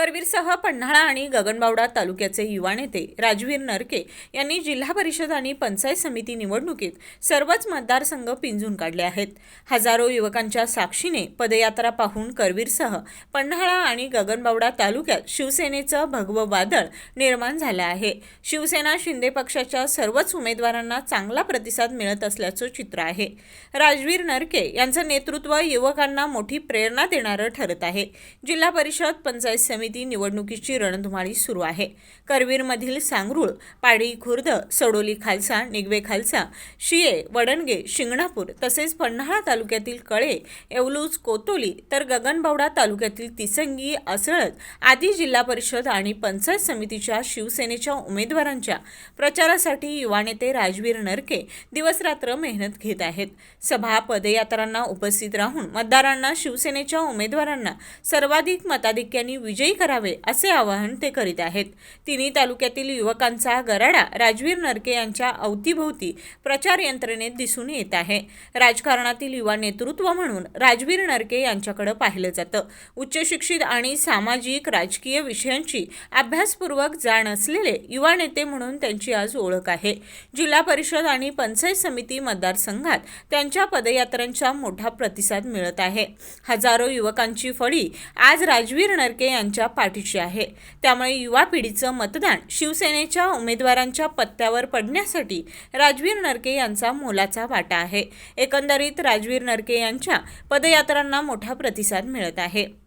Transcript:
करवीरसह पन्हाळा आणि गगनबावडा तालुक्याचे युवा नेते राजवीर नरके यांनी जिल्हा परिषद आणि पंचायत समिती निवडणुकीत सर्वच मतदारसंघ पिंजून काढले आहेत. हजारो युवकांच्या साक्षीने पदयात्रा पाहून करवीरसह पन्हाळा आणि गगनबावडा तालुक्यात शिवसेनेचं भगवं वादळ निर्माण झालं आहे. शिवसेना शिंदे पक्षाच्या सर्वच उमेदवारांना चांगला प्रतिसाद मिळत असल्याचं चित्र आहे. राजवीर नरके यांचं नेतृत्व युवकांना मोठी प्रेरणा देणारं ठरत आहे. जिल्हा परिषद पंचायत समिती निवडणुकीची रणधुमाळी सुरू आहे. करवीरमधील सांगरूळ, पाडी खुर्द, सडोली खालसा, निगवे खालसा, शिये, वडणगे, शिंगणापूर तसेच पन्हाळा तालुक्यातील कळे, येवलूज, कोतोली तर गगनबावडा तालुक्यातील तिसंगी, असळद आदी जिल्हा परिषद आणि पंचायत समितीच्या शिवसेनेच्या उमेदवारांच्या प्रचारासाठी युवा नेते राजवीर नरके दिवसरात्र मेहनत घेत आहेत. सभा, पदयात्रांना उपस्थित राहून मतदारांना शिवसेनेच्या उमेदवारांना सर्वाधिक मताधिक्याने विजयी करावे असे आवाहन ते करीत आहेत. तिन्ही तालुक्यातील युवकांचा गराडा राजवीर नरके यांच्या अवतीभोवती प्रचार यंत्रणेत दिसून येत आहे. राजकारणातील युवा नेतृत्व म्हणून राजवीर नरके यांच्याकडे पाहिलं जातं. उच्च शिक्षित आणि सामाजिक राजकीय विषयांची अभ्यासपूर्वक जाण असलेले युवा नेते म्हणून त्यांची आज ओळख आहे. जिल्हा परिषद आणि पंचायत समिती मतदारसंघात त्यांच्या पदयात्रांचा मोठा प्रतिसाद मिळत आहे. हजारो युवकांची फळी आज राजवीर नरके यांच्या पाठीशी आहे. त्यामुळे युवा पिढीचं मतदान शिवसेनेच्या उमेदवारांच्या पत्त्यावर पडण्यासाठी राजवीर नरके यांचा मोलाचा वाटा आहे. एकंदरीत राजवीर नरके यांच्या पदयात्रांना मोठा प्रतिसाद मिळत आहे.